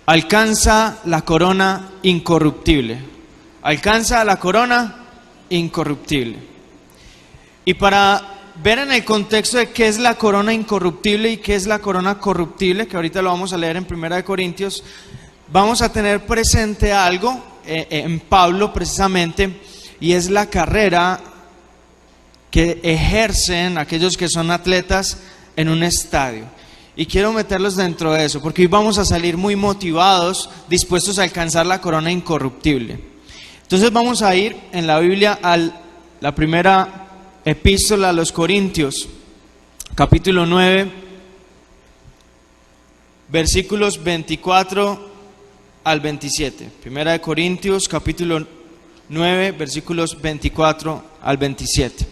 alcanza la corona incorruptible. Alcanza la corona incorruptible. Y para ver en el contexto de qué es la corona incorruptible y qué es la corona corruptible, que ahorita lo vamos a leer en 1 Corintios, vamos a tener presente algo en Pablo precisamente, y es la carrera que ejercen aquellos que son atletas en un estadio. Y quiero meterlos dentro de eso, porque hoy vamos a salir muy motivados, dispuestos a alcanzar la corona incorruptible. Entonces vamos a ir en la Biblia a la primera epístola a los Corintios, capítulo 9, versículos 24 al 27. Primera de Corintios, capítulo 9, versículos 24 al 27.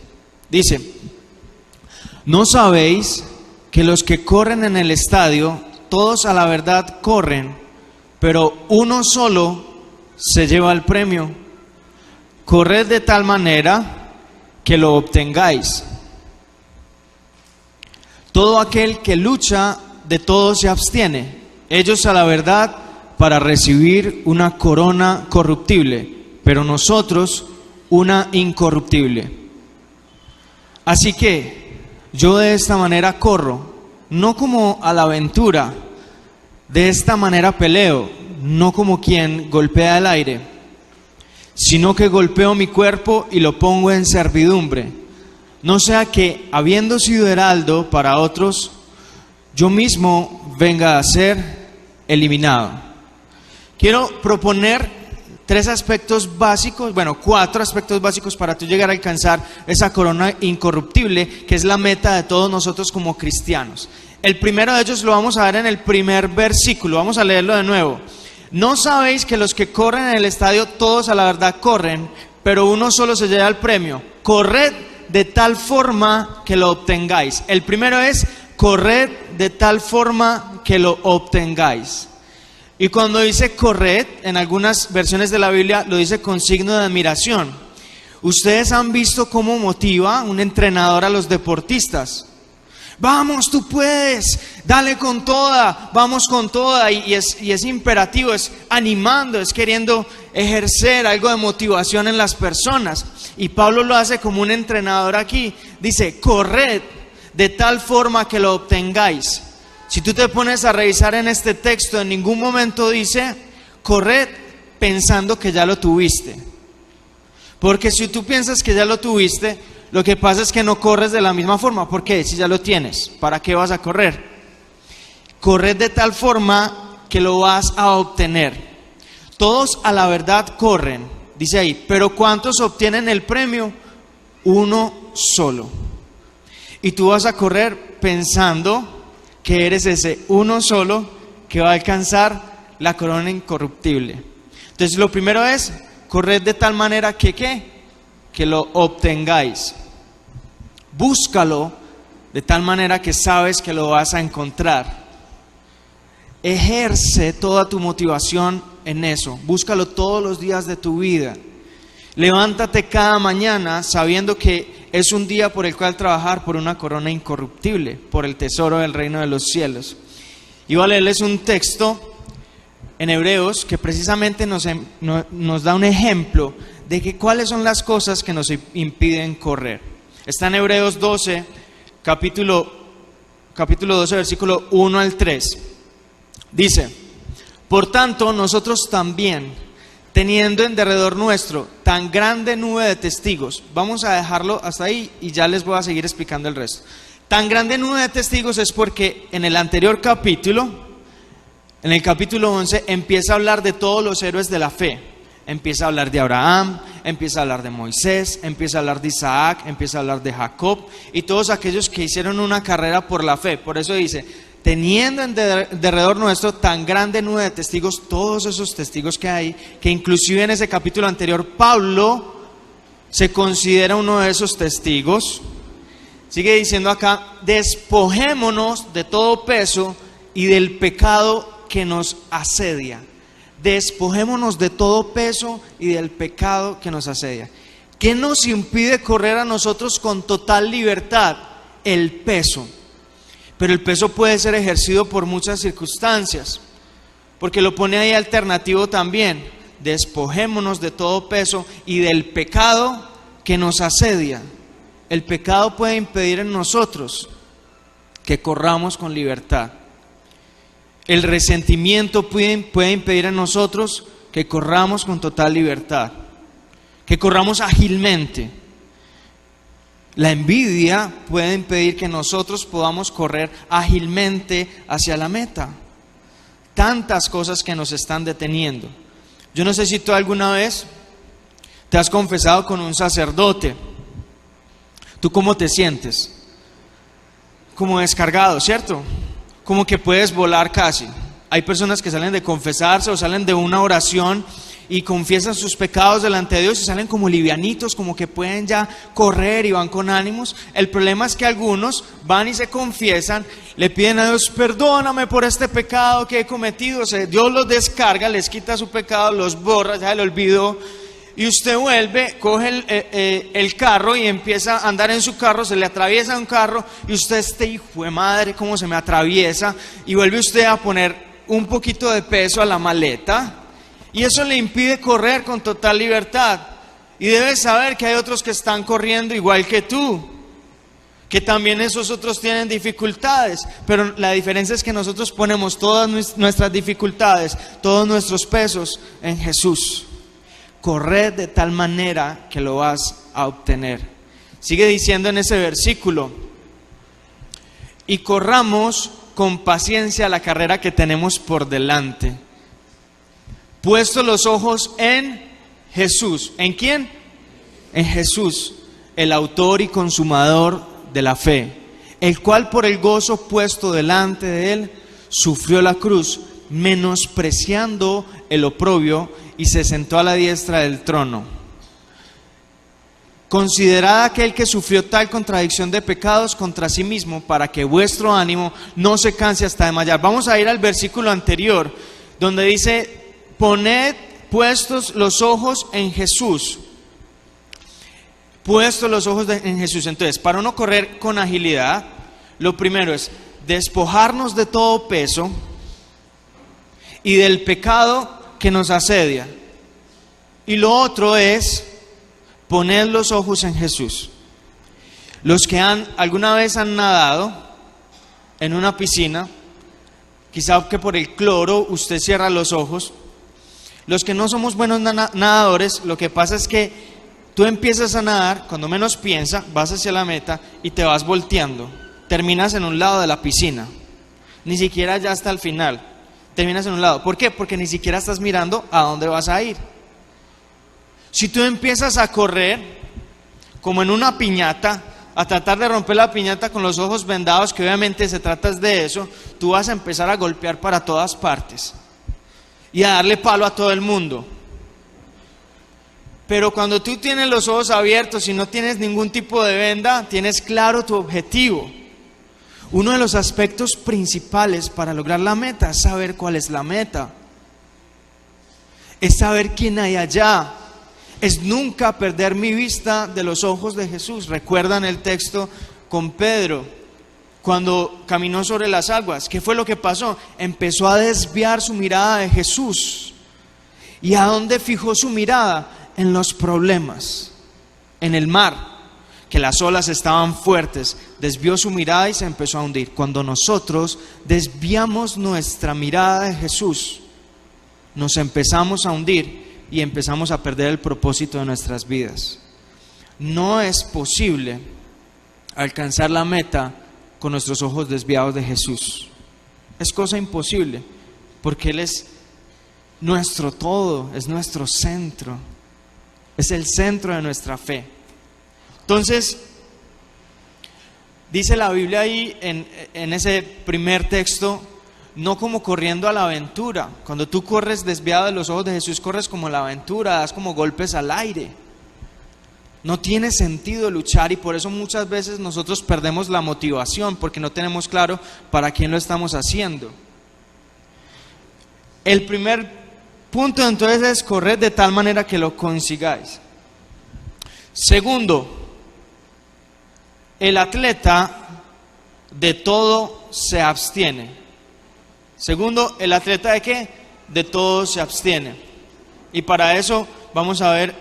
Dice: ¿no sabéis que los que corren en el estadio, todos a la verdad corren, pero uno solo se lleva el premio? Corred de tal manera que lo obtengáis. Todo aquel que lucha, de todo se abstiene. Ellos a la verdad para recibir una corona corruptible, pero nosotros una incorruptible. Así que yo de esta manera corro, no como a la aventura, de esta manera peleo, no como quien golpea el aire, sino que golpeo mi cuerpo y lo pongo en servidumbre, no sea que, habiendo sido heraldo para otros, yo mismo venga a ser eliminado. Quiero proponer cuatro aspectos básicos para tú llegar a alcanzar esa corona incorruptible, que es la meta de todos nosotros como cristianos. El primero de ellos lo vamos a ver en el primer versículo, vamos a leerlo de nuevo. ¿No sabéis que los que corren en el estadio, todos a la verdad corren, pero uno solo se lleva el premio? Corred de tal forma que lo obtengáis. El primero es: corred de tal forma que lo obtengáis. Y cuando dice corred, en algunas versiones de la Biblia lo dice con signo de admiración. Ustedes han visto cómo motiva un entrenador a los deportistas. Vamos, tú puedes, dale con toda, vamos con toda. Y es imperativo, es animando, es queriendo ejercer algo de motivación en las personas. Y Pablo lo hace como un entrenador aquí. Dice: corred de tal forma que lo obtengáis. Si tú te pones a revisar en este texto, en ningún momento dice corred pensando que ya lo tuviste. Porque si tú piensas que ya lo tuviste, lo que pasa es que no corres de la misma forma. ¿Por qué? Si ya lo tienes, ¿para qué vas a correr? Corred de tal forma que lo vas a obtener. Todos a la verdad corren, dice ahí, pero ¿cuántos obtienen el premio? Uno solo. Y tú vas a correr pensando que eres ese uno solo que va a alcanzar la corona incorruptible. Entonces lo primero es: corred de tal manera que lo obtengáis. Búscalo de tal manera que sabes que lo vas a encontrar. Ejerce toda tu motivación en eso. Búscalo todos los días de tu vida. Levántate cada mañana sabiendo que es un día por el cual trabajar por una corona incorruptible, por el tesoro del reino de los cielos. Y voy a leerles un texto en Hebreos que precisamente nos da un ejemplo de que cuáles son las cosas que nos impiden correr. Está en Hebreos 12, capítulo 12, versículo 1 al 3. Dice: por tanto, nosotros también, teniendo en derredor nuestro tan grande nube de testigos. Vamos a dejarlo hasta ahí y ya les voy a seguir explicando el resto. Tan grande nube de testigos es porque en el anterior capítulo, en el capítulo 11, empieza a hablar de todos los héroes de la fe. Empieza a hablar de Abraham, empieza a hablar de Moisés, empieza a hablar de Isaac, empieza a hablar de Jacob y todos aquellos que hicieron una carrera por la fe. Por eso dice: teniendo en derredor nuestro tan grande nube de testigos, todos esos testigos que hay, que inclusive en ese capítulo anterior Pablo se considera uno de esos testigos. Sigue diciendo acá: despojémonos de todo peso y del pecado que nos asedia. Despojémonos de todo peso y del pecado que nos asedia. ¿Qué nos impide correr a nosotros con total libertad? El peso. Pero el peso puede ser ejercido por muchas circunstancias. porque lo pone ahí alternativo también. Despojémonos de todo peso y del pecado que nos asedia. El pecado puede impedir en nosotros que corramos con libertad. El resentimiento puede impedir en nosotros que corramos con total libertad, que corramos ágilmente. La envidia puede impedir que nosotros podamos correr ágilmente hacia la meta. Tantas cosas que nos están deteniendo. Yo no sé si tú alguna vez te has confesado con un sacerdote. ¿Tú cómo te sientes? Como descargado, ¿cierto? Como que puedes volar casi. Hay personas que salen de confesarse o salen de una oración y confiesan sus pecados delante de Dios y salen como livianitos, como que pueden ya correr y van con ánimos. El problema es que algunos van y se confiesan, le piden a Dios, perdóname por este pecado que he cometido. O sea, Dios los descarga, les quita su pecado, los borra, ya le olvidó. Y usted vuelve, coge el carro y empieza a andar en su carro, se le atraviesa un carro y usted, este hijo de madre, cómo se me atraviesa, y vuelve usted a poner un poquito de peso a la maleta y eso le impide correr con total libertad. Y debes saber que hay otros que están corriendo igual que tú, que también esos otros tienen dificultades, pero la diferencia es que nosotros ponemos todas nuestras dificultades, todos nuestros pesos en Jesús. Corred de tal manera que lo vas a obtener. Sigue diciendo en ese versículo: y corramos con paciencia la carrera que tenemos por delante, puesto los ojos en Jesús. ¿En quién? En Jesús, el autor y consumador de la fe, el cual por el gozo puesto delante de él sufrió la cruz, menospreciando el oprobio, y se sentó a la diestra del trono. Considerad aquel que sufrió tal contradicción de pecados contra sí mismo, para que vuestro ánimo no se canse hasta desmayar. Vamos a ir al versículo anterior, donde dice: poned puestos los ojos en Jesús. Puestos los ojos en Jesús. Entonces, para no correr con agilidad, lo primero es despojarnos de todo peso y del pecado que nos asedia. Y lo otro es poner los ojos en Jesús. Los que alguna vez han nadado en una piscina, quizá que por el cloro usted cierra los ojos. Los que no somos buenos nadadores, lo que pasa es que tú empiezas a nadar, cuando menos piensa, vas hacia la meta y te vas volteando. Terminas en un lado de la piscina, ni siquiera ya hasta el final. Terminas en un lado. ¿Por qué? Porque ni siquiera estás mirando a dónde vas a ir. Si tú empiezas a correr como en una piñata, a tratar de romper la piñata con los ojos vendados, que obviamente se trata de eso, tú vas a empezar a golpear para todas partes y a darle palo a todo el mundo. Pero cuando tú tienes los ojos abiertos y no tienes ningún tipo de venda, tienes claro tu objetivo. Uno de los aspectos principales para lograr la meta es saber cuál es la meta. Es saber quién hay allá. Es nunca perder mi vista de los ojos de Jesús. ¿Recuerdan el texto con Pedro cuando caminó sobre las aguas? ¿Qué fue lo que pasó? Empezó a desviar su mirada de Jesús. ¿Y a dónde fijó su mirada? En los problemas, en el mar, que las olas estaban fuertes. Desvió su mirada y se empezó a hundir. Cuando nosotros desviamos nuestra mirada de Jesús, nos empezamos a hundir y empezamos a perder el propósito de nuestras vidas. No es posible alcanzar la meta con nuestros ojos desviados de Jesús. Es cosa imposible, porque Él es nuestro todo, es nuestro centro, es el centro de nuestra fe. Entonces, dice la Biblia ahí en ese primer texto, no como corriendo a la aventura. Cuando tú corres desviado de los ojos de Jesús, corres como la aventura, das como golpes al aire. No tiene sentido luchar, y por eso muchas veces nosotros perdemos la motivación, porque no tenemos claro para quién lo estamos haciendo. El primer punto entonces es correr de tal manera que lo consigáis. Segundo, el atleta de todo se abstiene. Segundo, ¿el atleta de qué? de todo se abstiene. Y para eso vamos a ver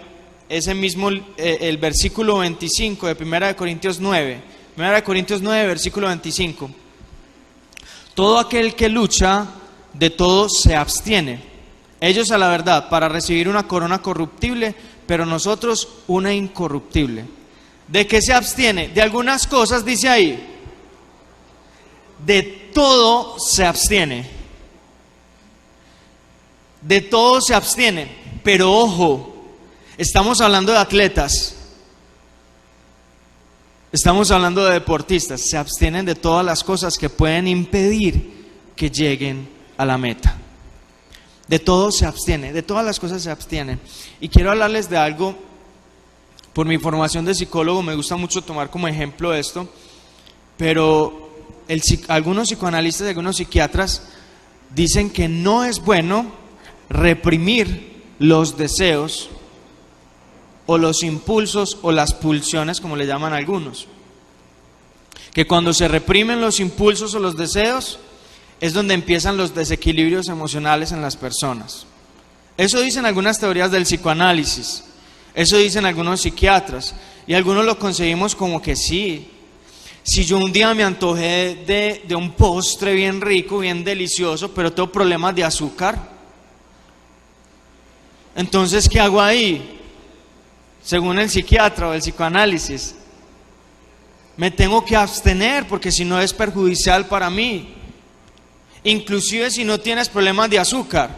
ese mismo, el versículo 25 de 1 Corintios 9. 1 Corintios 9, versículo 25. Todo aquel que lucha, de todo se abstiene. Ellos a la verdad, para recibir una corona corruptible, pero nosotros una incorruptible. ¿De qué se abstiene? De algunas cosas, dice ahí. De todo se abstiene. De todo se abstiene. Pero ojo, estamos hablando de atletas. Estamos hablando de deportistas. Se abstienen de todas las cosas que pueden impedir que lleguen a la meta. De todo se abstiene, de todas las cosas se abstiene. Y quiero hablarles de algo, por mi formación de psicólogo me gusta mucho tomar como ejemplo esto, pero algunos psicoanalistas y algunos psiquiatras dicen que no es bueno reprimir los deseos o los impulsos o las pulsiones, como le llaman algunos. Que cuando se reprimen los impulsos o los deseos, es donde empiezan los desequilibrios emocionales en las personas. Eso dicen algunas teorías del psicoanálisis, eso dicen algunos psiquiatras, y algunos lo concebimos como que sí. Si yo un día me antojé de un postre bien rico, bien delicioso, pero tengo problemas de azúcar, entonces ¿qué hago ahí? Según el psiquiatra o el psicoanálisis, me tengo que abstener porque si no es perjudicial para mí. Inclusive si no tienes problemas de azúcar,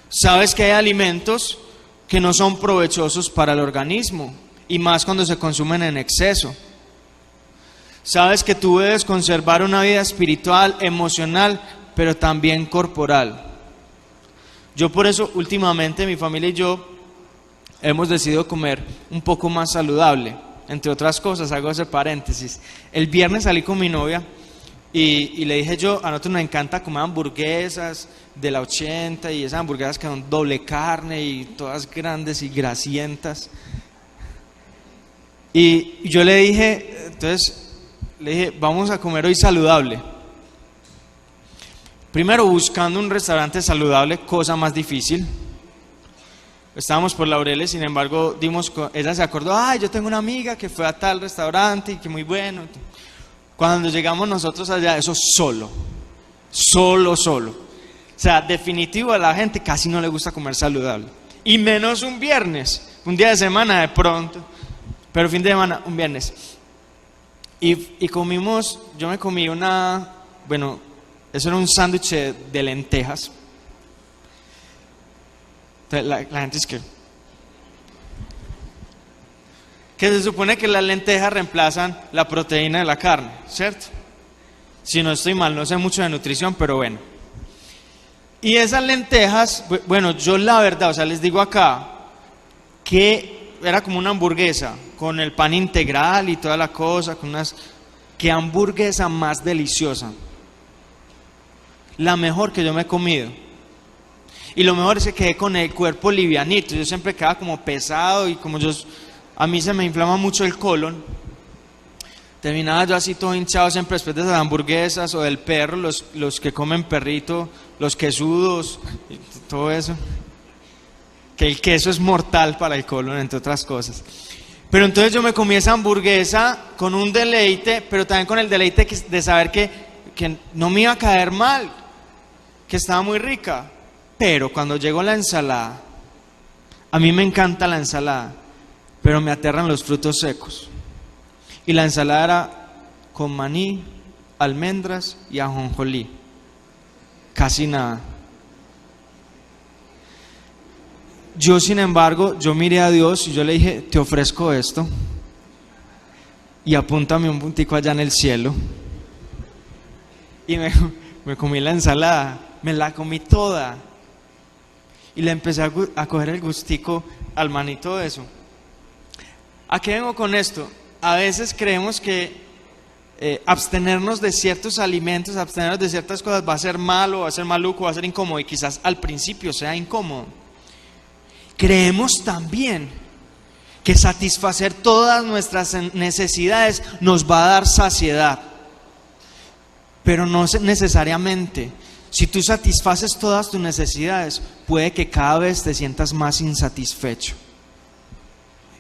sabes que hay alimentos que no son provechosos para el organismo, y más cuando se consumen en exceso. Sabes que tú debes conservar una vida espiritual, emocional, pero también corporal. Yo por eso últimamente mi familia y yo hemos decidido comer un poco más saludable. Entre otras cosas, hago ese paréntesis. El viernes salí con mi novia y le dije yo, a nosotros nos encanta comer hamburguesas de la 80 y esas hamburguesas que son doble carne y todas grandes y grasientas. Y yo le dije, vamos a comer hoy saludable. Primero buscando un restaurante saludable, cosa más difícil. Estábamos por Laureles, sin embargo, ella se acordó, yo tengo una amiga que fue a tal restaurante y que muy bueno. Cuando llegamos nosotros allá, eso solo. O sea, definitivo, a la gente casi no le gusta comer saludable. Y menos un viernes, un día de semana de pronto, pero fin de semana, un viernes. Y comimos, yo me comí eso era un sándwich de lentejas. Entonces, la gente es que se supone que las lentejas reemplazan la proteína de la carne, ¿cierto? Si no estoy mal, no sé mucho de nutrición, pero bueno. Y esas lentejas, yo la verdad, les digo acá, que era como una hamburguesa, con el pan integral y toda la cosa, qué hamburguesa más deliciosa. La mejor que yo me he comido. Y lo mejor es que quedé con el cuerpo livianito. Yo siempre quedaba como pesado y a mí se me inflama mucho el colon. Terminaba yo así todo hinchado siempre después de esas hamburguesas o del perro, los que comen perrito, los quesudos, y todo eso. Que el queso es mortal para el colon, entre otras cosas. Pero entonces yo me comí esa hamburguesa con un deleite, pero también con el deleite de saber que no me iba a caer mal, que estaba muy rica. Pero cuando llegó la ensalada, a mí me encanta la ensalada, pero me aterran los frutos secos. Y la ensalada era con maní, almendras y ajonjolí. Casi nada. Yo, sin embargo, yo miré a Dios y yo le dije, te ofrezco esto y apúntame un puntico allá en el cielo. Y me comí la ensalada, me la comí toda. Y le empecé a coger el gustico al maní y todo eso. ¿A qué vengo con esto? A veces creemos que abstenernos de ciertos alimentos, abstenernos de ciertas cosas va a ser malo, va a ser maluco, va a ser incómodo, y quizás al principio sea incómodo. Creemos también que satisfacer todas nuestras necesidades nos va a dar saciedad, pero no necesariamente. Si tú satisfaces todas tus necesidades, puede que cada vez te sientas más insatisfecho.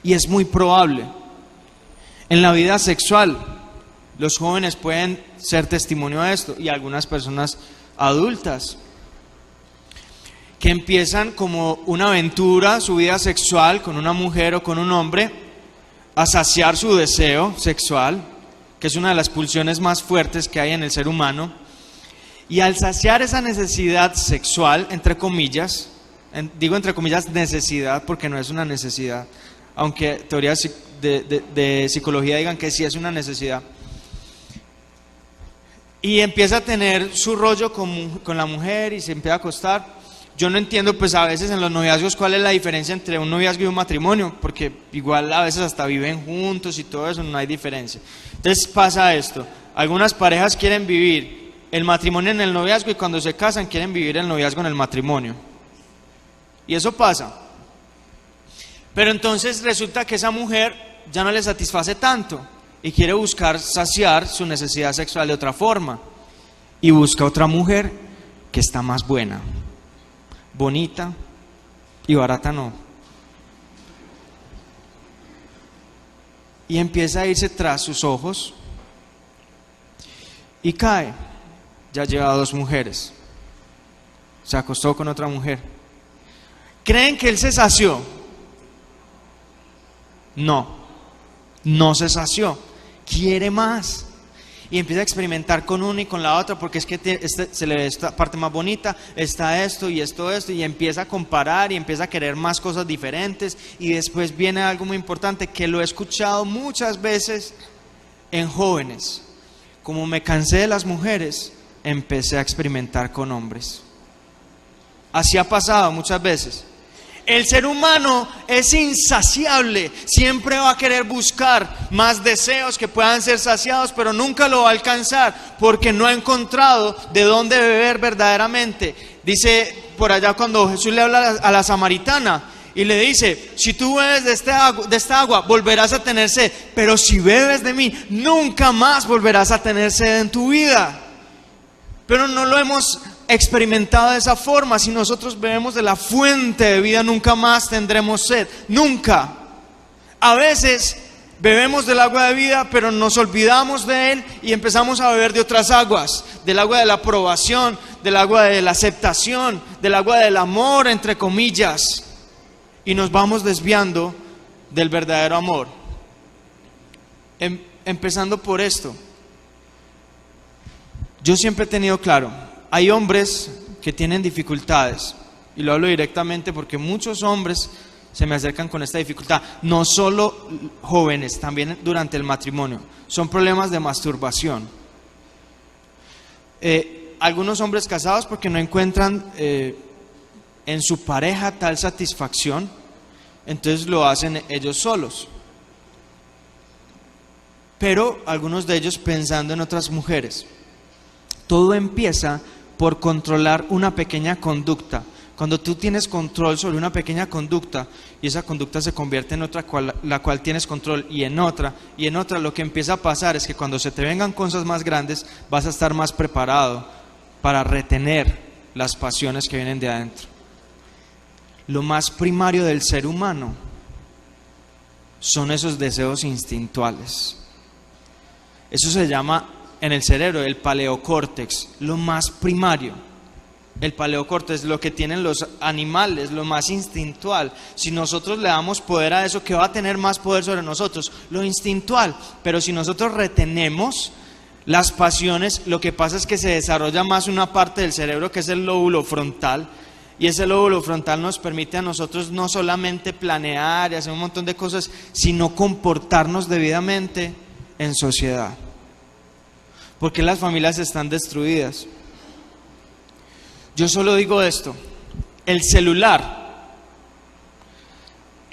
Y es muy probable. En la vida sexual, los jóvenes pueden ser testimonio de esto, y algunas personas adultas, que empiezan como una aventura, su vida sexual con una mujer o con un hombre, a saciar su deseo sexual, que es una de las pulsiones más fuertes que hay en el ser humano, y al saciar esa necesidad sexual, entre comillas, digo entre comillas necesidad porque no es una necesidad, aunque teorías de psicología digan que sí es una necesidad, y empieza a tener su rollo con la mujer y se empieza a acostar. Yo no entiendo pues a veces en los noviazgos cuál es la diferencia entre un noviazgo y un matrimonio, porque igual a veces hasta viven juntos y todo eso, no hay diferencia. Entonces pasa esto, algunas parejas quieren vivir el matrimonio en el noviazgo y cuando se casan quieren vivir el noviazgo en el matrimonio. Y eso pasa. Pero entonces resulta que esa mujer ya no le satisface tanto y quiere buscar saciar su necesidad sexual de otra forma. Y busca otra mujer que está más buena, bonita y barata no. Y empieza a irse tras sus ojos y cae. Ya lleva 2 mujeres. Se acostó con otra mujer. ¿Creen que él se sació? No se sació. Quiere más. Y empieza a experimentar con una y con la otra, porque es que se le ve esta parte más bonita, está esto, y empieza a comparar y empieza a querer más cosas diferentes. Y después viene algo muy importante que lo he escuchado muchas veces en jóvenes. Como me cansé de las mujeres, empecé a experimentar con hombres. Así ha pasado muchas veces. El ser humano es insaciable, siempre va a querer buscar más deseos que puedan ser saciados, pero nunca lo va a alcanzar porque no ha encontrado de dónde beber verdaderamente. Dice por allá cuando Jesús le habla a la samaritana y le dice: si tú bebes de esta agua volverás a tener sed, pero si bebes de mí nunca más volverás a tener sed en tu vida. Pero no lo hemos experimentado de esa forma. Si nosotros bebemos de la fuente de vida, nunca más tendremos sed, nunca. A veces bebemos del agua de vida, pero nos olvidamos de él y empezamos a beber de otras aguas, del agua de la aprobación, del agua de la aceptación, del agua del amor, entre comillas, y nos vamos desviando del verdadero amor. Empezando por esto, yo siempre he tenido claro, hay hombres que tienen dificultades, y lo hablo directamente porque muchos hombres se me acercan con esta dificultad, no solo jóvenes, también durante el matrimonio, son problemas de masturbación. Algunos hombres casados porque no encuentran en su pareja tal satisfacción, entonces lo hacen ellos solos. Pero algunos de ellos pensando en otras mujeres. Todo empieza por controlar una pequeña conducta. Cuando tú tienes control sobre una pequeña conducta y esa conducta se convierte en otra, la cual tienes control, y en otra, lo que empieza a pasar es que cuando se te vengan cosas más grandes vas a estar más preparado para retener las pasiones que vienen de adentro. Lo más primario del ser humano son esos deseos instintuales. Eso se llama en el cerebro el paleocórtex, lo más primario. El paleocórtex, lo que tienen los animales, lo más instintual. Si nosotros le damos poder a eso, ¿qué va a tener más poder sobre nosotros? Lo instintual. Pero si nosotros retenemos las pasiones, lo que pasa es que se desarrolla más una parte del cerebro que es el lóbulo frontal. Y ese lóbulo frontal nos permite a nosotros no solamente planear y hacer un montón de cosas, sino comportarnos debidamente en sociedad. Porque las familias están destruidas. Yo solo digo esto, el celular.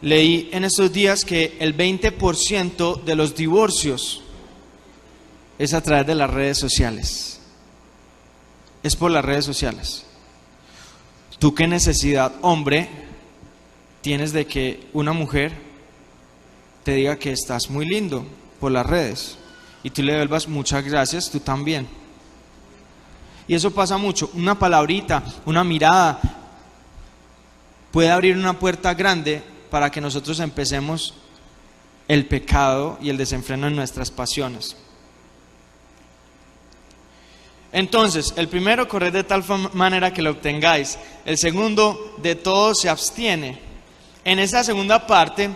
Leí en estos días que el 20% de los divorcios es a través de las redes sociales. Es por las redes sociales. ¿Tú qué necesidad, hombre, tienes de que una mujer te diga que estás muy lindo por las redes? Y tú le devuelvas muchas gracias, tú también. Y eso pasa mucho. Una palabrita, una mirada puede abrir una puerta grande para que nosotros empecemos el pecado y el desenfreno en nuestras pasiones. Entonces, el primero, corred de tal manera que lo obtengáis. El segundo, de todo se abstiene. En esa segunda parte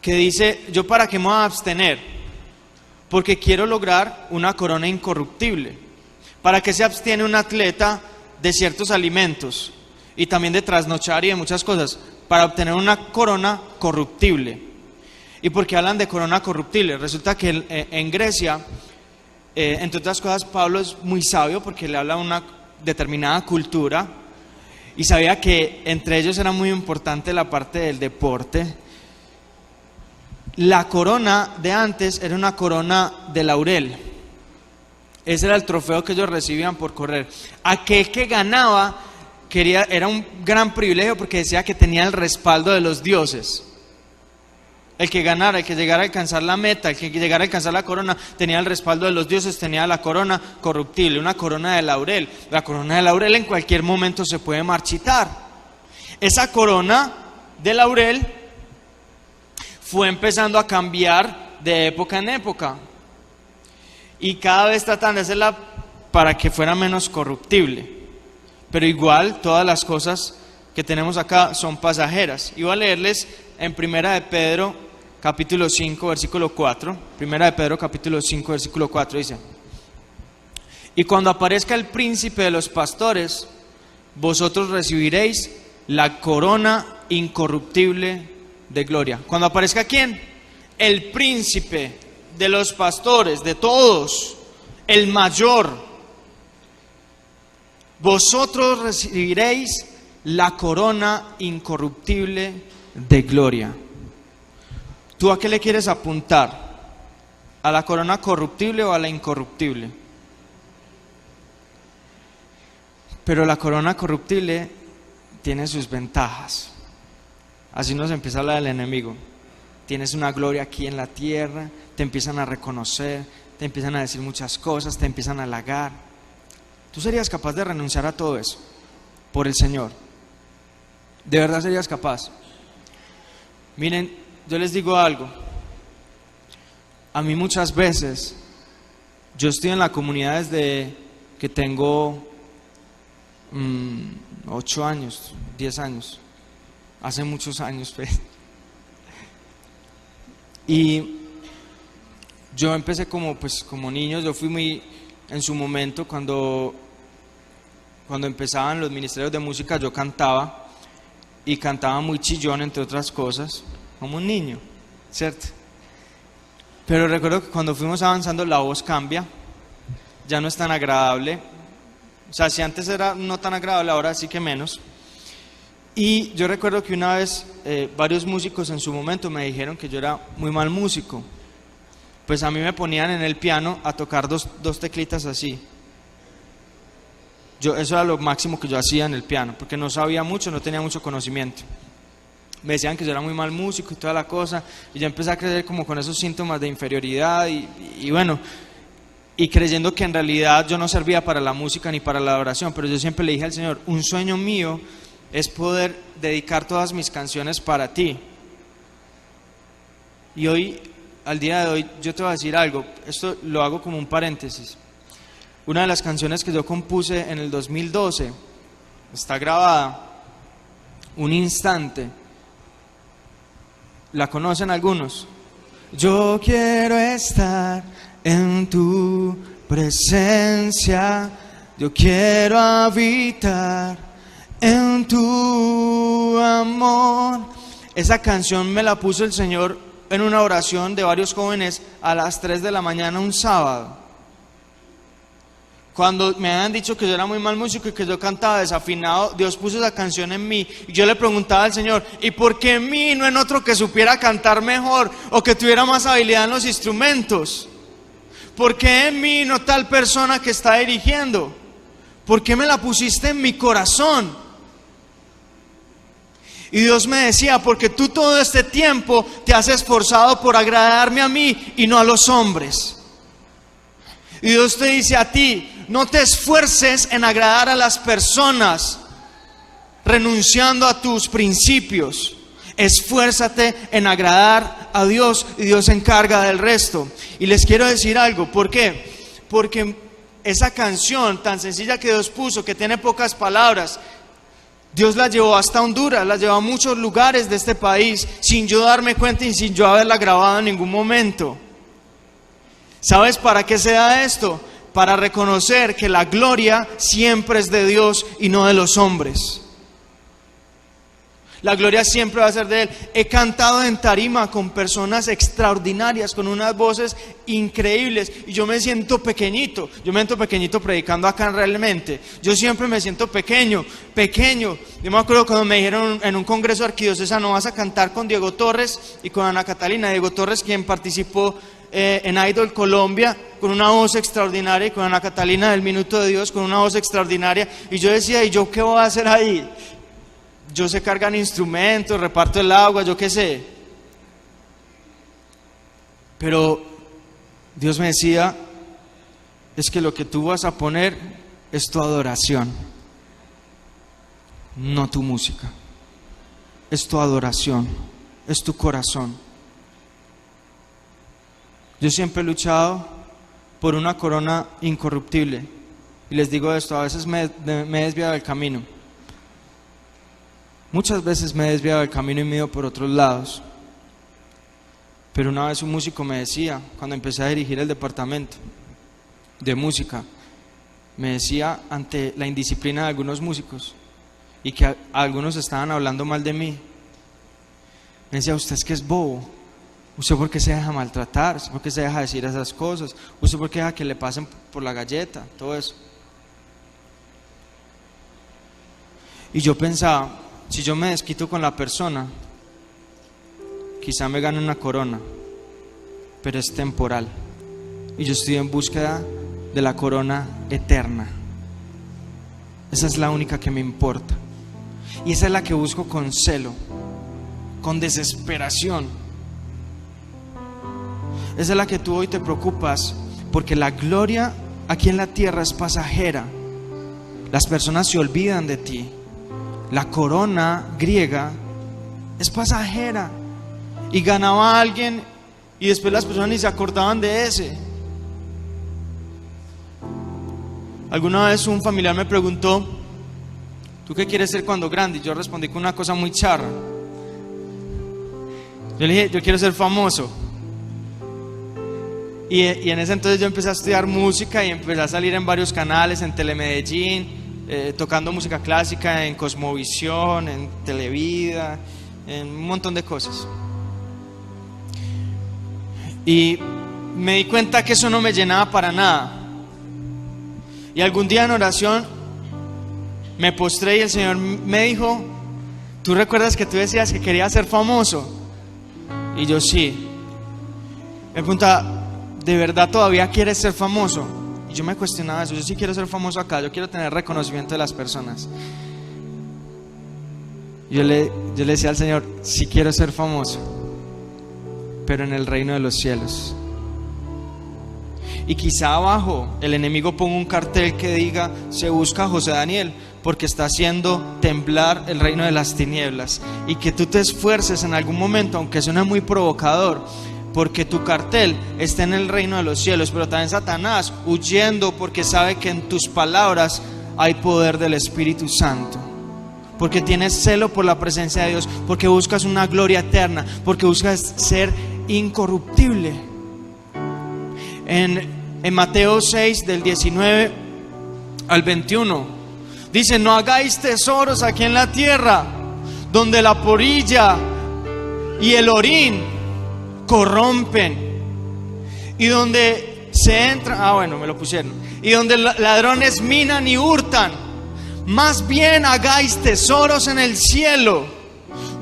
que dice, ¿yo para qué me voy a abstener? Porque quiero lograr una corona incorruptible. ¿Para qué se abstiene un atleta de ciertos alimentos? Y también de trasnochar y de muchas cosas. Para obtener una corona corruptible. ¿Y por qué hablan de corona corruptible? Resulta que en Grecia, entre otras cosas, Pablo es muy sabio porque le habla a una determinada cultura y sabía que entre ellos era muy importante la parte del deporte. La corona de antes era una corona de laurel. Ese era el trofeo que ellos recibían por correr. Aquel que ganaba era un gran privilegio porque decía que tenía el respaldo de los dioses. El que ganara, el que llegara a alcanzar la meta, el que llegara a alcanzar la corona, tenía el respaldo de los dioses, tenía la corona corruptible, una corona de laurel. La corona de laurel en cualquier momento se puede marchitar. Esa corona de laurel fue empezando a cambiar de época en época. Y cada vez tratan de hacerla para que fuera menos corruptible. Pero igual todas las cosas que tenemos acá son pasajeras. Y voy a leerles en Primera de Pedro, capítulo 5, versículo 4. Primera de Pedro, capítulo 5, versículo 4, dice: y cuando aparezca el príncipe de los pastores, vosotros recibiréis la corona incorruptible de gloria. Cuando aparezca ¿quién? El príncipe de los pastores, de todos, el mayor. Vosotros recibiréis la corona incorruptible de gloria. ¿Tú a qué le quieres apuntar? ¿A la corona corruptible o a la incorruptible? Pero la corona corruptible tiene sus ventajas. Así nos empieza a hablar del enemigo. Tienes una gloria aquí en la tierra, te empiezan a reconocer, te empiezan a decir muchas cosas, te empiezan a halagar. ¿Tú serías capaz de renunciar a todo eso por el Señor? ¿De verdad serías capaz? Miren, yo les digo algo. A mí muchas veces, yo estoy en la comunidad desde que tengo 8 años, 10 años. Hace muchos años, pues. Y yo empecé como niño. Yo fui muy, en su momento, cuando empezaban los ministerios de música, yo cantaba, y cantaba muy chillón, entre otras cosas, como un niño, ¿cierto? Pero recuerdo que cuando fuimos avanzando la voz cambia, ya no es tan agradable. O sea, si antes era no tan agradable, ahora sí que menos. Y yo recuerdo que una vez varios músicos en su momento me dijeron que yo era muy mal músico. Pues a mí me ponían en el piano a tocar dos teclitas así. Eso era lo máximo que yo hacía en el piano, porque no sabía mucho, no tenía mucho conocimiento. Me decían que yo era muy mal músico y toda la cosa, y yo empecé a crecer como con esos síntomas de inferioridad y bueno, y creyendo que en realidad yo no servía para la música ni para la adoración. Pero yo siempre le dije al Señor, un sueño mío es poder dedicar todas mis canciones para ti. Y hoy, al día de hoy, yo te voy a decir algo, esto lo hago como un paréntesis. Una de las canciones que yo compuse en el 2012, está grabada, Un Instante. ¿La conocen algunos? Yo quiero estar en tu presencia, yo quiero habitar en tu amor. Esa canción me la puso el Señor en una oración de varios jóvenes a las 3 de la mañana un sábado. Cuando me habían dicho que yo era muy mal músico y que yo cantaba desafinado, Dios puso esa canción en mí. Y yo le preguntaba al Señor, ¿y por qué en mí, no en otro que supiera cantar mejor o que tuviera más habilidad en los instrumentos? ¿Por qué en mí, no tal persona que está dirigiendo? ¿Por qué me la pusiste en mi corazón? Y Dios me decía, porque tú todo este tiempo te has esforzado por agradarme a mí y no a los hombres. Y Dios te dice a ti, no te esfuerces en agradar a las personas, renunciando a tus principios. Esfuérzate en agradar a Dios y Dios se encarga del resto. Y les quiero decir algo, ¿por qué? Porque esa canción tan sencilla que Dios puso, que tiene pocas palabras, Dios la llevó hasta Honduras, la llevó a muchos lugares de este país, sin yo darme cuenta y sin yo haberla grabado en ningún momento. ¿Sabes para qué se da esto? Para reconocer que la gloria siempre es de Dios y no de los hombres. La gloria siempre va a ser de Él. He cantado en tarima con personas extraordinarias, con unas voces increíbles, y yo me siento pequeñito. Yo me siento pequeñito predicando acá realmente. Yo siempre me siento pequeño. Yo me acuerdo cuando me dijeron en un congreso arquidiocesano: vas a cantar con Diego Torres y con Ana Catalina. Diego Torres, quien participó en Idol Colombia, con una voz extraordinaria, y con Ana Catalina del Minuto de Dios, con una voz extraordinaria. Y yo decía: ¿y yo qué voy a hacer ahí? Yo sé cargar instrumentos, reparto el agua, yo qué sé. Pero Dios me decía: es que lo que tú vas a poner es tu adoración, no tu música. Es tu adoración, es tu corazón. Yo siempre he luchado por una corona incorruptible. Y les digo esto, a veces me he desviado del camino. Muchas veces me he desviado del camino y me he ido por otros lados. Pero una vez un músico me decía, cuando empecé a dirigir el departamento de música, me decía, ante la indisciplina de algunos músicos y que algunos estaban hablando mal de mí, me decía: usted es que es bobo. ¿Usted por qué se deja maltratar? ¿Usted por qué se deja decir esas cosas? ¿Usted por qué deja que le pasen por la galleta? Todo eso. Y yo pensaba: si yo me desquito con la persona, quizá me gane una corona, pero es temporal. Y yo estoy en búsqueda de la corona eterna. Esa es la única que me importa. Y esa es la que busco con celo, con desesperación. Esa es la que tú hoy te preocupas, porque la gloria aquí en la tierra es pasajera. Las personas se olvidan de ti. La corona griega es pasajera. Y ganaba a alguien y después las personas ni se acordaban de ese. Alguna vez un familiar me preguntó: ¿tú qué quieres ser cuando grande? Y yo respondí con una cosa muy charra. Yo le dije: yo quiero ser famoso. Y en ese entonces yo empecé a estudiar música y empecé a salir en varios canales, en Telemedellín, tocando música clásica, en Cosmovisión, en Televida, en un montón de cosas. Y me di cuenta que eso no me llenaba para nada. Y algún día en oración me postré y el Señor me dijo: ¿tú recuerdas que tú decías que querías ser famoso? Y yo: sí. Me pregunta: ¿de verdad todavía quieres ser famoso? Y yo me cuestionaba eso. Yo sí quiero ser famoso acá, yo quiero tener reconocimiento de las personas. Yo le decía al Señor: sí quiero ser famoso, pero en el reino de los cielos. Y quizá abajo el enemigo ponga un cartel que diga: se busca a José Daniel, porque está haciendo temblar el reino de las tinieblas. Y que tú te esfuerces en algún momento, aunque suene muy provocador, porque tu cartel está en el reino de los cielos. Pero también Satanás huyendo, porque sabe que en tus palabras hay poder del Espíritu Santo, porque tienes celo por la presencia de Dios, porque buscas una gloria eterna, porque buscas ser incorruptible. En Mateo 6 del 19 al 21 dice: no hagáis tesoros aquí en la tierra, donde la polilla y el orín corrompen, y donde se entra, me lo pusieron, y donde ladrones minan y hurtan. Más bien hagáis tesoros en el cielo,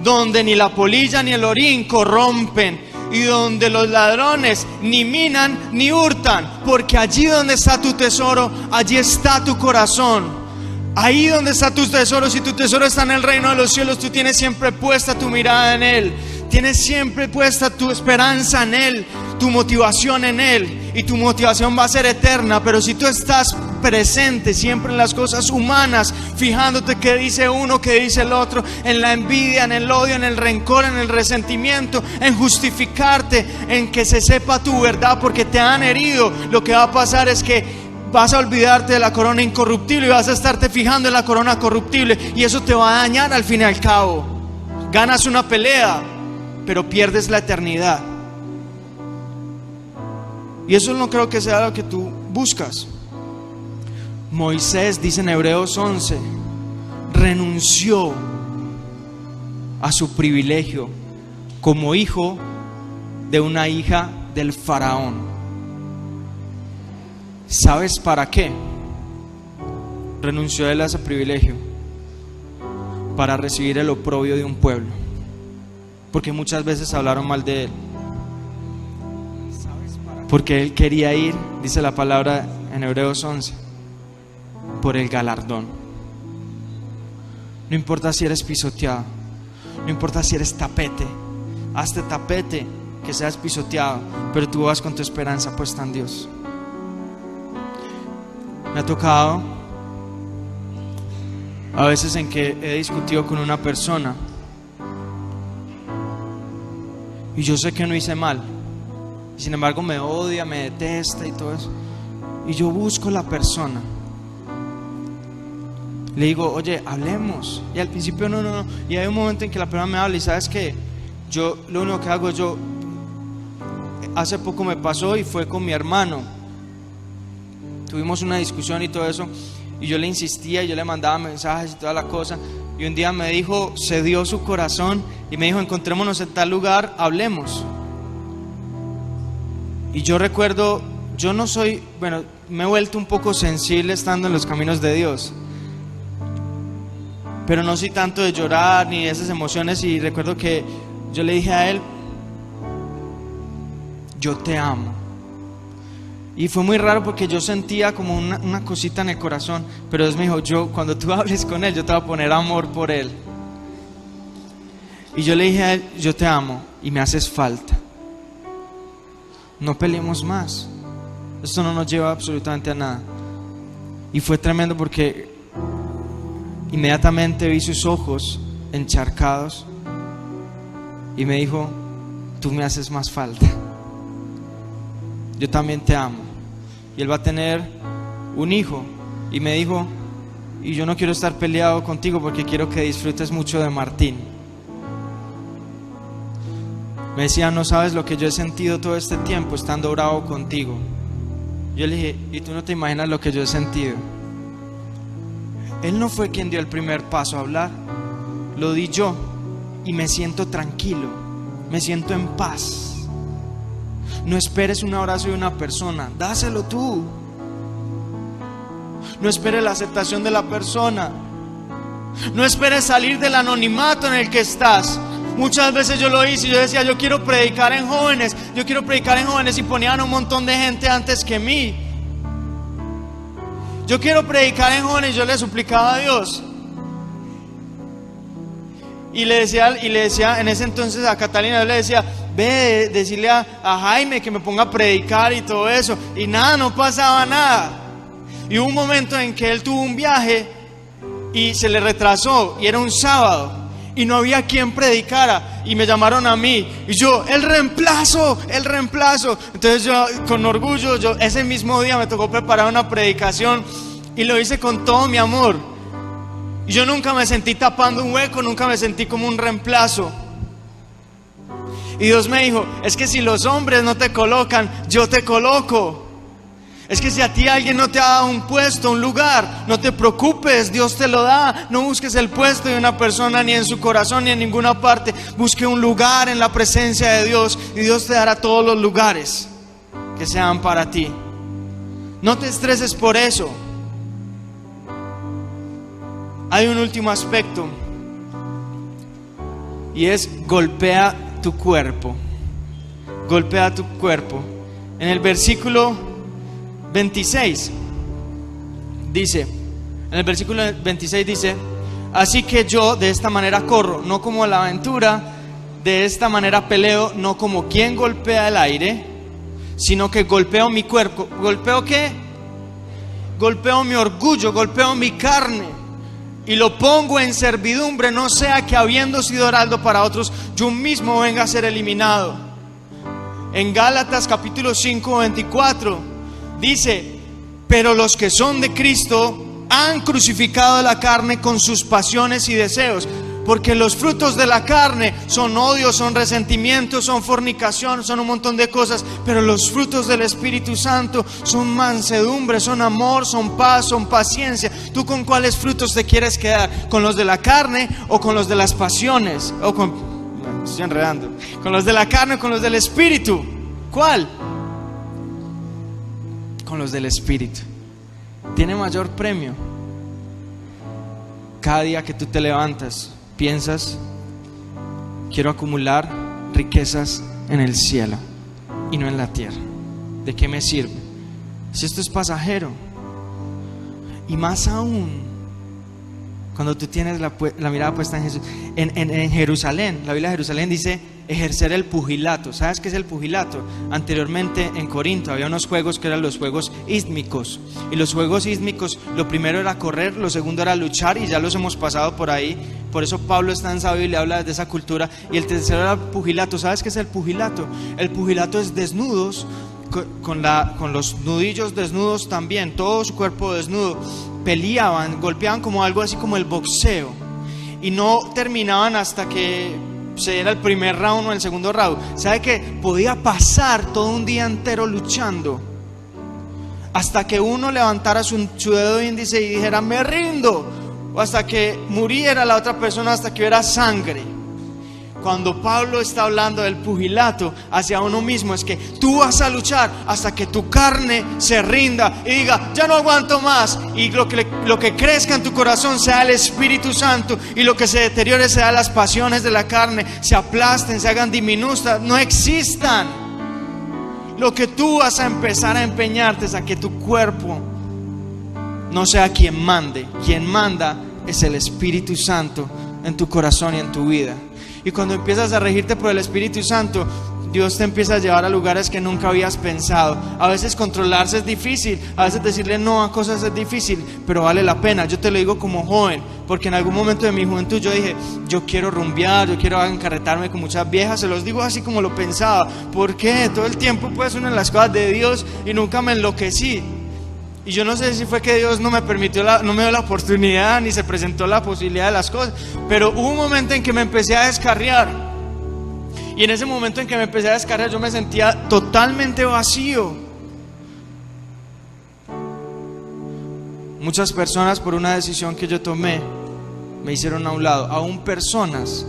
donde ni la polilla ni el orín corrompen, y donde los ladrones ni minan ni hurtan, porque allí donde está tu tesoro, allí está tu corazón. Ahí donde está tu tesoro, si tu tesoro está en el reino de los cielos, tú tienes siempre puesta tu mirada en Él, tienes siempre puesta tu esperanza en Él, tu motivación en Él, y tu motivación va a ser eterna. Pero si tú estás presente siempre en las cosas humanas, fijándote qué dice uno, qué dice el otro, en la envidia, en el odio, en el rencor, en el resentimiento, en justificarte, en que se sepa tu verdad porque te han herido, lo que va a pasar es que vas a olvidarte de la corona incorruptible y vas a estarte fijando en la corona corruptible, y eso te va a dañar al fin y al cabo. Ganas una pelea, pero pierdes la eternidad. Y eso no creo que sea lo que tú buscas. Moisés, dice en Hebreos 11, renunció a su privilegio como hijo de una hija del faraón. ¿Sabes para qué? Renunció él a ese privilegio para recibir el oprobio de un pueblo, porque muchas veces hablaron mal de él. Porque él quería ir, dice la palabra en Hebreos 11, por el galardón. No importa si eres pisoteado, no importa si eres tapete, hazte tapete, que seas pisoteado, pero tú vas con tu esperanza puesta en Dios. Me ha tocado a veces en que he discutido con una persona y yo sé que no hice mal, y sin embargo me odia, me detesta y todo eso, y yo busco la persona, le digo, oye, hablemos, y al principio no, y hay un momento en que la persona me habla y sabes que yo lo único que hago es hace poco me pasó y fue con mi hermano, tuvimos una discusión y todo eso, y yo le insistía, yo le mandaba mensajes y toda la cosa, y un día me dijo, cedió su corazón y me dijo, encontrémonos en tal lugar, hablemos. Y yo recuerdo, yo no soy, bueno, me he vuelto un poco sensible estando en los caminos de Dios, pero no soy tanto de llorar ni de esas emociones, y recuerdo que yo le dije a él, yo te amo. Y fue muy raro porque yo sentía como una cosita en el corazón, pero Dios me dijo, cuando tú hables con él, yo te voy a poner amor por él. Y yo le dije a él, yo te amo y me haces falta. No peleemos más. Esto no nos lleva absolutamente a nada. Y fue tremendo porque inmediatamente vi sus ojos encharcados y me dijo, tú me haces más falta. Yo también te amo. Y él va a tener un hijo. Y me dijo, y yo no quiero estar peleado contigo porque quiero que disfrutes mucho de Martín. Me decía, no sabes lo que yo he sentido todo este tiempo estando bravo contigo. Yo le dije, y tú no te imaginas lo que yo he sentido. Él no fue quien dio el primer paso a hablar, lo di yo, y me siento tranquilo, me siento en paz. No esperes un abrazo de una persona, dáselo tú. No esperes la aceptación de la persona. No esperes salir del anonimato en el que estás. Muchas veces yo lo hice y yo decía, yo quiero predicar en jóvenes, y ponían un montón de gente antes que mí. Yo quiero predicar en jóvenes, yo le suplicaba a Dios. Y le decía en ese entonces a Catalina, yo le decía, ve, decirle a Jaime que me ponga a predicar y todo eso. Y nada, no pasaba nada. Y hubo un momento en que él tuvo un viaje y se le retrasó, y era un sábado, y no había quien predicara, y me llamaron a mí, y yo, el reemplazo. Entonces yo, con orgullo, ese mismo día me tocó preparar una predicación, y lo hice con todo mi amor. Y yo nunca me sentí tapando un hueco, nunca me sentí como un reemplazo. Y Dios me dijo, es que si los hombres no te colocan, yo te coloco. Es que si a ti alguien no te ha dado un puesto, un lugar, no te preocupes, Dios te lo da. No busques el puesto de una persona ni en su corazón ni en ninguna parte. Busque un lugar en la presencia de Dios y Dios te dará todos los lugares que sean para ti. No te estreses por eso. Hay un último aspecto y es golpea tu cuerpo. Golpea tu cuerpo. En el versículo 26 dice, así que yo de esta manera corro, no como la aventura, de esta manera peleo, no como quien golpea el aire, sino que golpeo mi cuerpo. ¿Golpeo qué? golpeo mi orgullo, golpeo mi carne y lo pongo en servidumbre, no sea que habiendo sido heraldo para otros, yo mismo venga a ser eliminado. En Gálatas capítulo 5, 24 dice: pero los que son de Cristo han crucificado la carne con sus pasiones y deseos. Porque los frutos de la carne son odio, son resentimiento, son fornicación, son un montón de cosas. Pero los frutos del Espíritu Santo son mansedumbre, son amor, son paz, son paciencia. ¿Tú con cuáles frutos te quieres quedar? ¿Con los de la carne o con los de las pasiones? O con... me estoy enredando. ¿Con los de la carne o con los del Espíritu? ¿Cuál? Con los del Espíritu. Tiene mayor premio. Cada día que tú te levantas, piensas: quiero acumular riquezas en el cielo y no en la tierra. ¿De qué me sirve si esto es pasajero? Y más aún cuando tú tienes la mirada puesta en Jesús. En Jerusalén, la Biblia de Jerusalén dice ejercer el pugilato. ¿Sabes qué es el pugilato? Anteriormente en Corinto había unos juegos que eran los juegos ístmicos. Y los juegos ístmicos, lo primero era correr, lo segundo era luchar, y ya los hemos pasado por ahí. Por eso Pablo está en esa Biblia y habla de esa cultura. Y el tercero era el pugilato. ¿Sabes qué es el pugilato? El pugilato es desnudos, con los nudillos desnudos también, todo su cuerpo desnudo. Peleaban, golpeaban como algo así como el boxeo. Y no terminaban hasta que se diera el primer round o el segundo round. ¿Sabe que podía pasar todo un día entero luchando hasta que uno levantara su dedo índice y dijera: me rindo? O hasta que muriera la otra persona, hasta que hubiera sangre. Cuando Pablo está hablando del pugilato hacia uno mismo, es que tú vas a luchar hasta que tu carne se rinda y diga: ya no aguanto más. Y lo que crezca en tu corazón sea el Espíritu Santo, y lo que se deteriore sea las pasiones de la carne, se aplasten, se hagan diminutas, no existan. Lo que tú vas a empezar a empeñarte es a que tu cuerpo no sea quien mande. Quien manda es el Espíritu Santo en tu corazón y en tu vida. Y cuando empiezas a regirte por el Espíritu Santo, Dios te empieza a llevar a lugares que nunca habías pensado. A veces controlarse es difícil, a veces decirle no a cosas es difícil, pero vale la pena. Yo te lo digo como joven, porque en algún momento de mi juventud yo dije: yo quiero rumbear, yo quiero encarretarme con muchas viejas. Se los digo así como lo pensaba. ¿Por qué? Todo el tiempo pues uno en las cosas de Dios y nunca me enloquecí. Y yo no sé si fue que Dios no me dio la oportunidad, ni se presentó la posibilidad de las cosas, pero hubo un momento en que me empecé a descarriar. Y en ese momento en que me empecé a descarriar, yo me sentía totalmente vacío. Muchas personas, por una decisión que yo tomé, me hicieron a un lado. Aún personas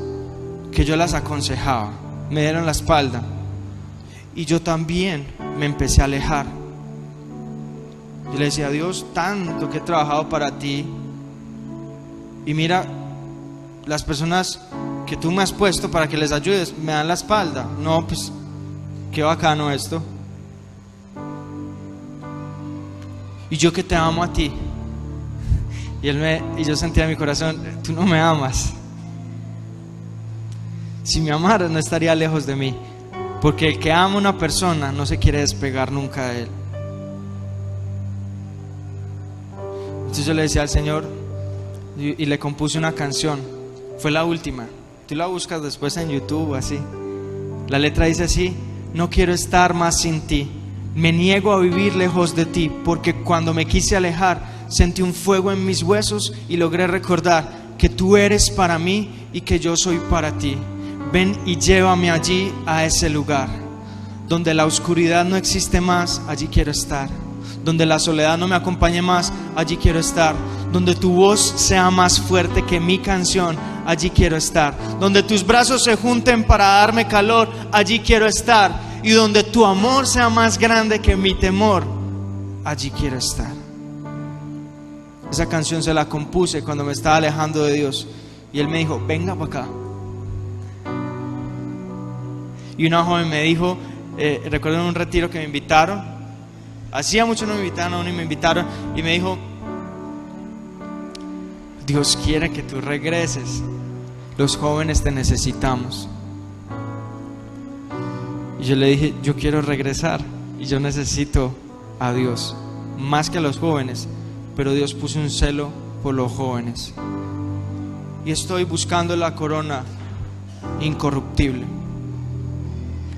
que yo las aconsejaba me dieron la espalda, y yo también me empecé a alejar. Yo le decía: Dios, tanto que he trabajado para ti, y mira, las personas que tú me has puesto para que les ayudes me dan la espalda. No, pues qué bacano esto. Y yo que te amo a ti. Y yo sentía en mi corazón: tú no me amas. Si me amaras, no estaría lejos de mí, porque el que ama a una persona no se quiere despegar nunca de él. Entonces yo le decía al Señor, y le compuse una canción. Fue la última. Tú la buscas después en YouTube, así. La letra dice así: no quiero estar más sin ti, me niego a vivir lejos de ti, porque cuando me quise alejar sentí un fuego en mis huesos y logré recordar que tú eres para mí y que yo soy para ti. Ven y llévame allí, a ese lugar donde la oscuridad no existe más. Allí quiero estar. Donde la soledad no me acompañe más, allí quiero estar. Donde tu voz sea más fuerte que mi canción, allí quiero estar. Donde tus brazos se junten para darme calor, allí quiero estar. Y donde tu amor sea más grande que mi temor, allí quiero estar. Esa canción se la compuse cuando me estaba alejando de Dios, y Él me dijo: venga para acá. Y una joven me dijo, recuerdo en un retiro que me invitaron, hacía mucho no me invitaron, aún y me invitaron, y me dijo: Dios quiere que tú regreses, los jóvenes te necesitamos. Y yo le dije: yo quiero regresar, y yo necesito a Dios más que a los jóvenes, pero Dios puso un celo por los jóvenes. Y estoy buscando la corona incorruptible,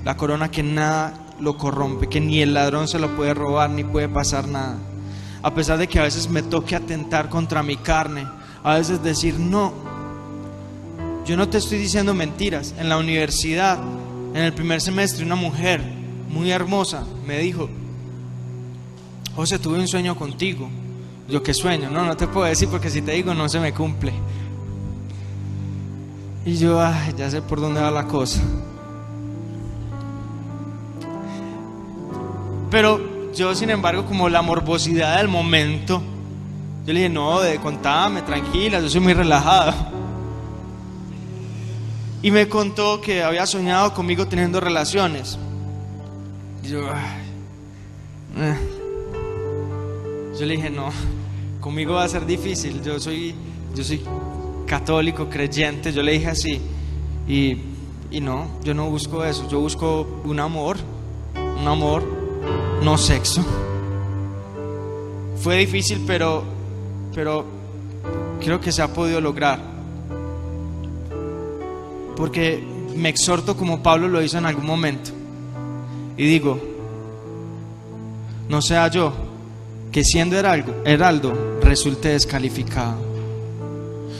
la corona que nada lo corrompe, que ni el ladrón se lo puede robar, ni puede pasar nada. A pesar de que a veces me toque atentar contra mi carne, a veces decir no. Yo no te estoy diciendo mentiras. En la universidad, en el primer semestre, una mujer muy hermosa me dijo: José, tuve un sueño contigo. Yo, ¿qué sueño? No te puedo decir, porque si te digo no se me cumple. Y yo, ya sé por dónde va la cosa. Pero yo, sin embargo, como la morbosidad del momento, yo le dije: no, contame, tranquila, yo soy muy relajado. Y me contó que había soñado conmigo teniendo relaciones. Y yo, yo le dije: no, conmigo va a ser difícil, yo soy católico, creyente. Yo le dije así. Y no, yo no busco eso. Yo busco un amor, no sexo. Fue difícil, pero creo que se ha podido lograr, porque me exhorto como Pablo lo hizo en algún momento, y digo: no sea yo que siendo heraldo resulte descalificado.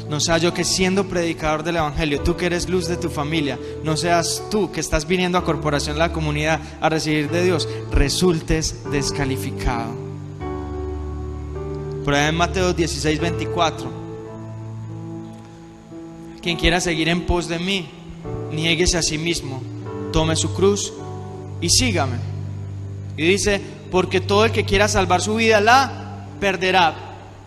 No sea yo que siendo predicador del evangelio, tú que eres luz de tu familia, no seas tú que estás viniendo a Corporación La Comunidad a recibir de Dios, resultes descalificado. Por ahí en Mateo 16:24: quien quiera seguir en pos de mí, niéguese a sí mismo, tome su cruz y sígame. Y dice: porque todo el que quiera salvar su vida la perderá,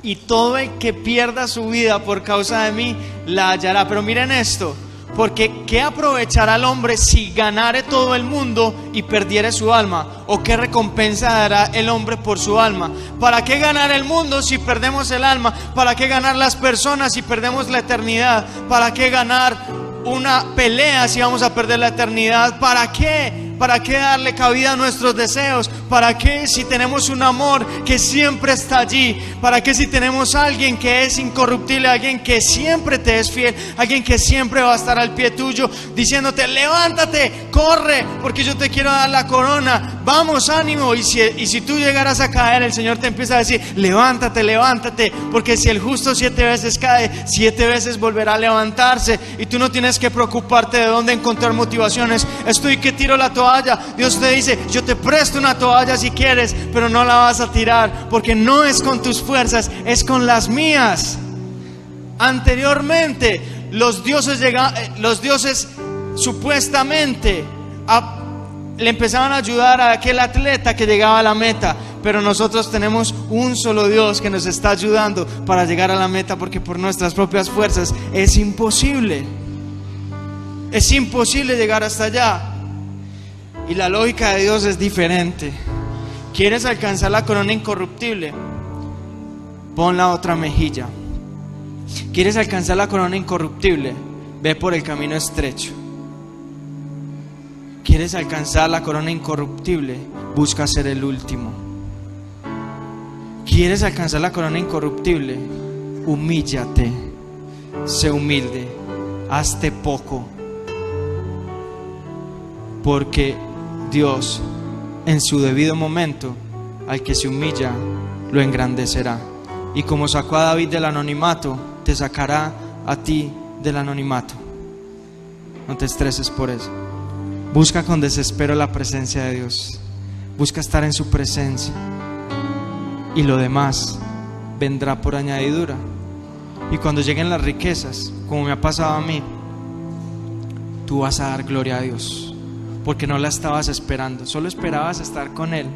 y todo el que pierda su vida por causa de mí la hallará. Pero miren esto: porque ¿qué aprovechará el hombre si ganare todo el mundo y perdiere su alma? ¿O qué recompensa dará el hombre por su alma? ¿Para qué ganar el mundo si perdemos el alma? ¿Para qué ganar las personas si perdemos la eternidad? ¿Para qué ganar una pelea si vamos a perder la eternidad? ¿Para qué? ¿Para qué darle cabida a nuestros deseos? ¿Para qué si tenemos un amor que siempre está allí? ¿Para qué si tenemos a alguien que es incorruptible, alguien que siempre te es fiel, alguien que siempre va a estar al pie tuyo diciéndote: levántate, corre, porque yo te quiero dar la corona, vamos, ánimo? Y si tú llegaras a caer, el Señor te empieza a decir: levántate, levántate, porque si el justo 7 veces cae, 7 veces volverá a levantarse. Y tú no tienes que preocuparte de dónde encontrar motivaciones. Estoy que tiro la toalla. Dios te dice: yo te presto una toalla si quieres, pero no la vas a tirar, porque no es con tus fuerzas, es con las mías. Anteriormente los dioses supuestamente le empezaban a ayudar a aquel atleta que llegaba a la meta, pero nosotros tenemos un solo Dios que nos está ayudando para llegar a la meta, porque por nuestras propias fuerzas es imposible llegar hasta allá. Y la lógica de Dios es diferente. ¿Quieres alcanzar la corona incorruptible? Pon la otra mejilla. ¿Quieres alcanzar la corona incorruptible? Ve por el camino estrecho. ¿Quieres alcanzar la corona incorruptible? Busca ser el último. ¿Quieres alcanzar la corona incorruptible? Humíllate, sé humilde, hazte poco, porque Dios, en su debido momento, al que se humilla, lo engrandecerá. Y como sacó a David del anonimato, te sacará a ti del anonimato. No te estreses por eso. Busca con desespero la presencia de Dios. Busca estar en su presencia, y lo demás vendrá por añadidura. Y cuando lleguen las riquezas, como me ha pasado a mí, tú vas a dar gloria a Dios, porque no la estabas esperando, solo esperabas estar con Él.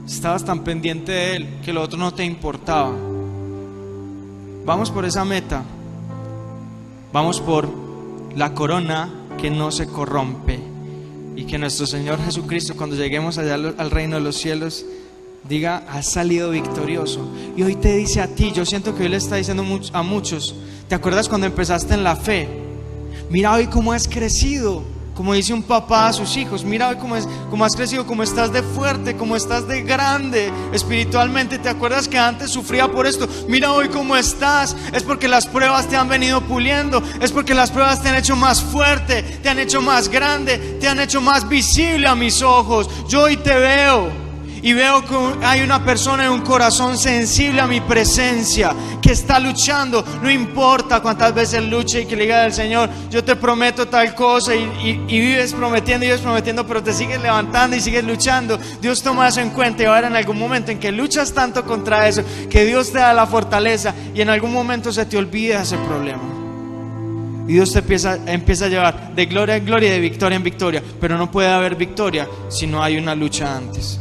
Estabas tan pendiente de Él que lo otro no te importaba. Vamos por esa meta. Vamos por la corona que no se corrompe. Y que nuestro Señor Jesucristo, cuando lleguemos allá al reino de los cielos, diga: has salido victorioso. Y hoy te dice a ti, yo siento que hoy le está diciendo a muchos: ¿te acuerdas cuando empezaste en la fe? Mira hoy cómo has crecido, Como dice un papá a sus hijos, mira hoy cómo has crecido, cómo estás de fuerte, cómo estás de grande espiritualmente. ¿Te acuerdas que antes sufría por esto? Mira hoy cómo estás. Es porque las pruebas te han venido puliendo. Es porque las pruebas te han hecho más fuerte, te han hecho más grande, te han hecho más visible a mis ojos. Yo hoy te veo. Y veo que hay una persona en un corazón sensible a mi presencia, que está luchando. No importa cuántas veces luche y que le diga al Señor, yo te prometo tal cosa, y vives prometiendo, pero te sigues levantando y sigues luchando. Dios toma eso en cuenta, y va a haber en algún momento en que luchas tanto contra eso, que Dios te da la fortaleza, y en algún momento se te olvida ese problema. Y Dios te empieza a llevar de gloria en gloria y de victoria en victoria. Pero no puede haber victoria si no hay una lucha antes.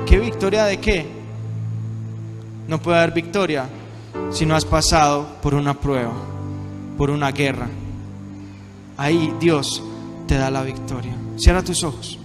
¿Qué victoria de qué? No puede haber victoria si no has pasado por una prueba, por una guerra. Ahí Dios te da la victoria. Cierra tus ojos.